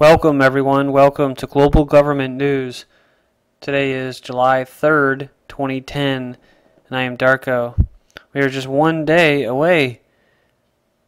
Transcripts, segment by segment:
Welcome everyone, welcome to Global Government News. Today is July 3rd, 2010, and I am Darko. We are just one day away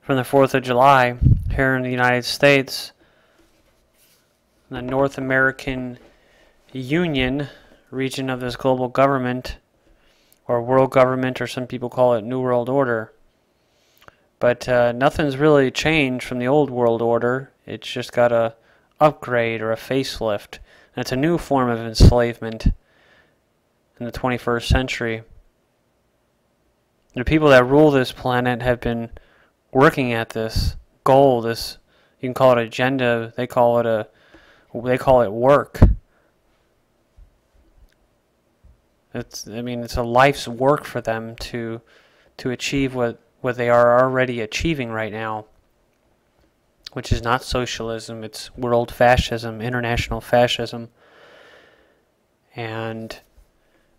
from the 4th of July here in the United States. The North American Union region of this global government, or world government, or some people call it New World Order. But nothing's really changed from the old world order. It's just got a upgrade or a facelift. And it's a new form of enslavement in the 21st century. The people that rule this planet have been working at this goal, this, you can call it agenda, they call it work. It's a life's work for them to achieve what they are already achieving right now, which is not socialism, it's world fascism, international fascism. And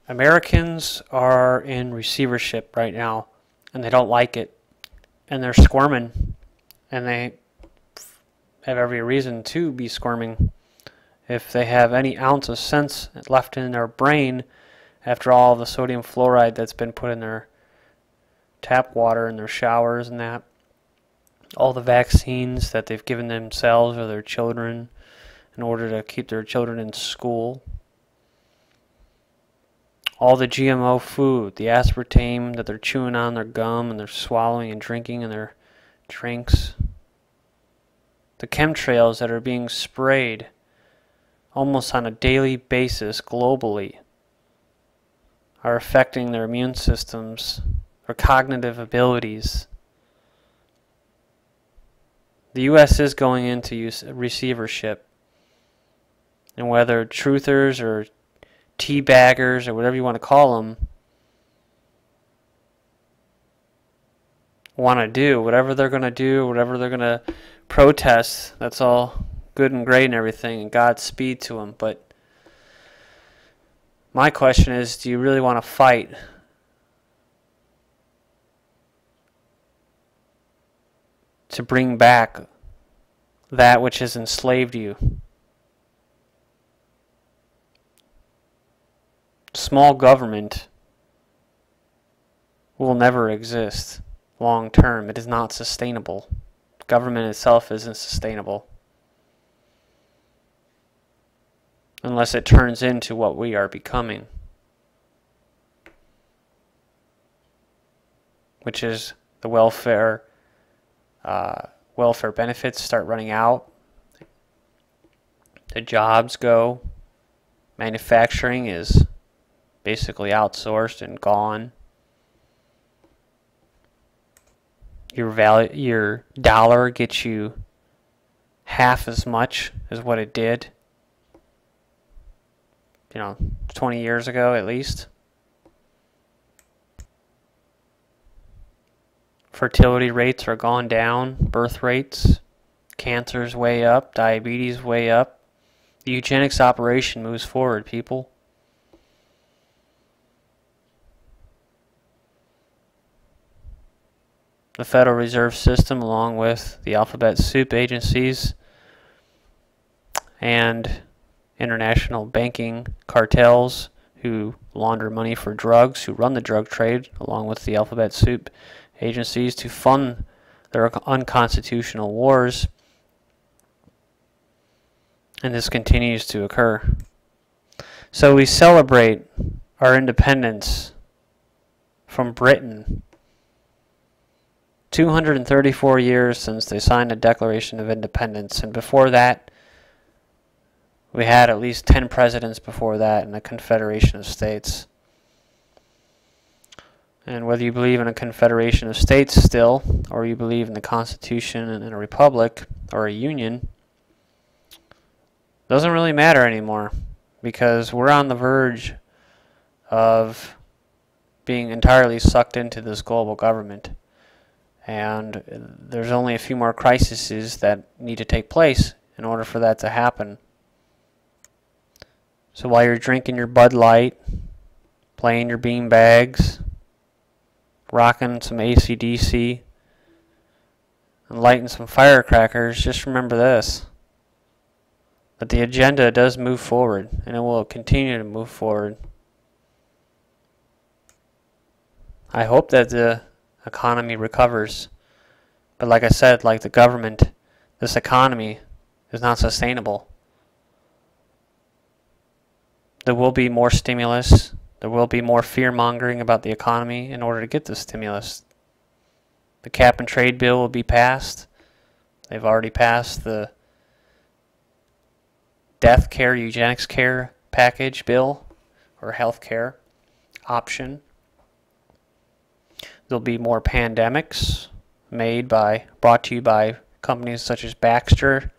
Americans are in receivership right now, and they don't like it, and they're squirming, and they have every reason to be squirming. If they have any ounce of sense left in their brain after all the sodium fluoride that's been put in their tap water in their showers and that, all the vaccines that they've given themselves or their children in order to keep their children in school, all the GMO food, the aspartame that they're chewing on their gum and they're swallowing and drinking in their drinks, the chemtrails that are being sprayed almost on a daily basis globally are affecting their immune systems, their cognitive abilities. The U.S. is going into receivership, and whether truthers or teabaggers or whatever you want to call them want to do, whatever they're going to do, whatever they're going to protest, that's all good and great and everything, and Godspeed to them. But my question is, do you really want to fight to bring back that which has enslaved you? Small government will never exist long term. It is not sustainable. Government itself isn't sustainable unless it turns into what we are becoming, which is the welfare benefits start running out, the jobs go, manufacturing is basically outsourced and gone, your dollar gets you half as much as what it did 20 years ago at least. Fertility rates are gone down, birth rates, cancer's way up, diabetes way up. The eugenics operation moves forward, people. The Federal Reserve System, along with the alphabet soup agencies and international banking cartels who launder money for drugs, who run the drug trade, along with the alphabet soup agencies to fund their unconstitutional wars, and this continues to occur. So we celebrate our independence from Britain. 234 years since they signed the Declaration of Independence, and before that we had at least 10 presidents before that in the Confederation of States. And whether you believe in a confederation of states still, or you believe in the Constitution and in a republic or a union, doesn't really matter anymore, because we're on the verge of being entirely sucked into this global government. And there's only a few more crises that need to take place in order for that to happen. So while you're drinking your Bud Light, playing your bean bags, rocking some AC/DC, and lighting some firecrackers, just remember this. But the agenda does move forward, and it will continue to move forward. I hope that the economy recovers. But like I said, like the government, this economy is not sustainable. There will be more stimulus. There will be more fear-mongering about the economy in order to get the stimulus. The cap and trade bill will be passed. They've already passed the death care, eugenics care package bill, or health care option. There'll be more pandemics brought to you by companies such as Baxter,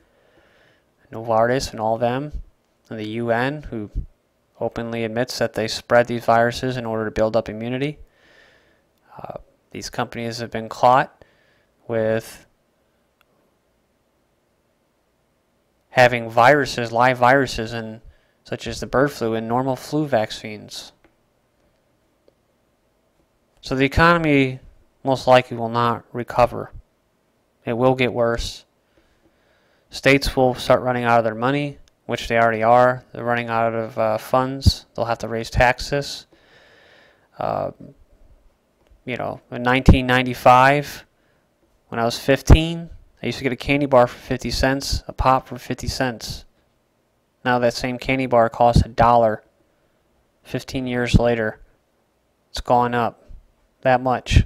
Novartis, and all of them, and the UN, who openly admits that they spread these viruses in order to build up immunity. These companies have been caught with having viruses, live viruses, such as the bird flu, in normal flu vaccines. So the economy most likely will not recover. It will get worse. States will start running out of their money, which they already are. They're running out of funds. They'll have to raise taxes. In 1995, when I was 15, I used to get a candy bar for 50 cents, a pop for 50 cents. Now that same candy bar costs $1. 15 years later, it's gone up that much.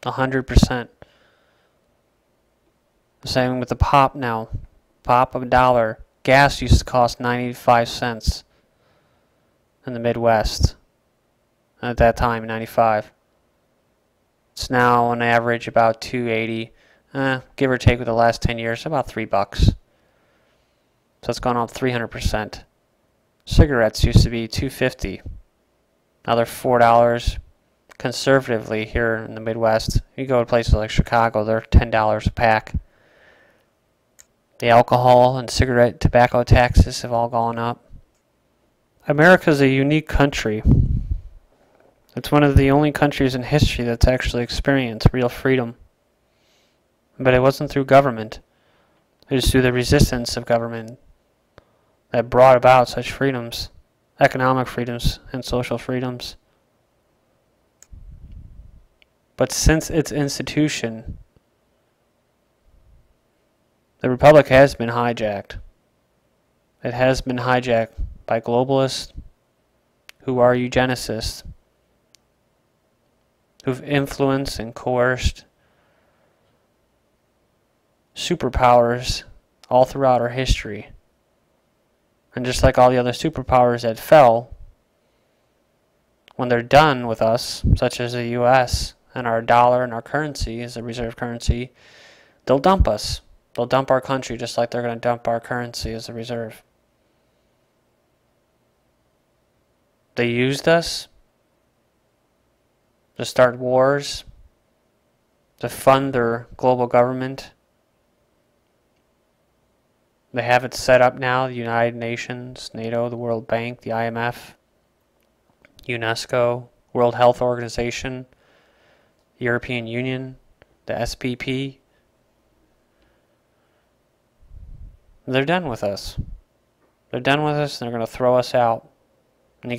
100%. The same with the pop now. Pop of $1. Gas used to cost 95 cents in the Midwest at that time, 95. It's now on average about $2.80, give or take with the last 10 years, about $3. So it's gone up 300%. Cigarettes used to be $2.50. Now they're $4. Conservatively here in the Midwest, you go to places like Chicago, they're $10 a pack. The alcohol and cigarette tobacco taxes have all gone up. America is a unique country. It's one of the only countries in history that's actually experienced real freedom. But it wasn't through government. It was through the resistance of government that brought about such freedoms, economic freedoms and social freedoms. But since its institution, the Republic has been hijacked. It has been hijacked by globalists who are eugenicists, who've influenced and coerced superpowers all throughout our history. And just like all the other superpowers that fell, when they're done with us, such as the U.S., and our dollar and our currency as a reserve currency, they'll dump us. They'll dump our country just like they're going to dump our currency as a reserve. They used us to start wars, to fund their global government. They have it set up now, the United Nations, NATO, the World Bank, the IMF, UNESCO, World Health Organization, European Union, the SPP. They're done with us. They're done with us, and they're going to throw us out. And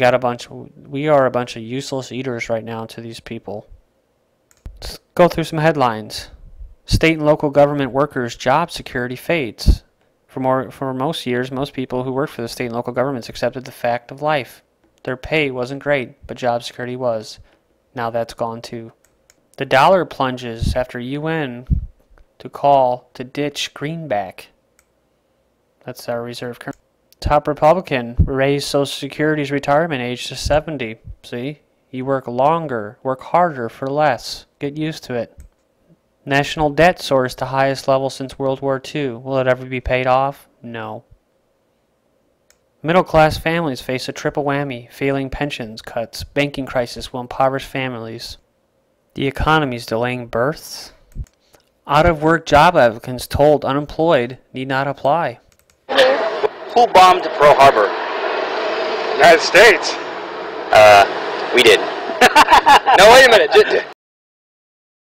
we are a bunch of useless eaters right now to these people. Let's go through some headlines. State and local government workers' job security fades. For most years, most people who worked for the state and local governments accepted the fact of life. Their pay wasn't great, but job security was. Now that's gone too. The dollar plunges after UN to call to ditch greenback. That's our reserve currency. Top Republican raised Social Security's retirement age to 70. See? You work longer, work harder for less. Get used to it. National debt soars to highest level since World War II. Will it ever be paid off? No. Middle-class families face a triple whammy. Failing pensions cuts. Banking crisis will impoverish families. The economy is delaying births. Out-of-work job applicants told unemployed need not apply. Who bombed Pearl Harbor? United States. We did. No, wait a minute.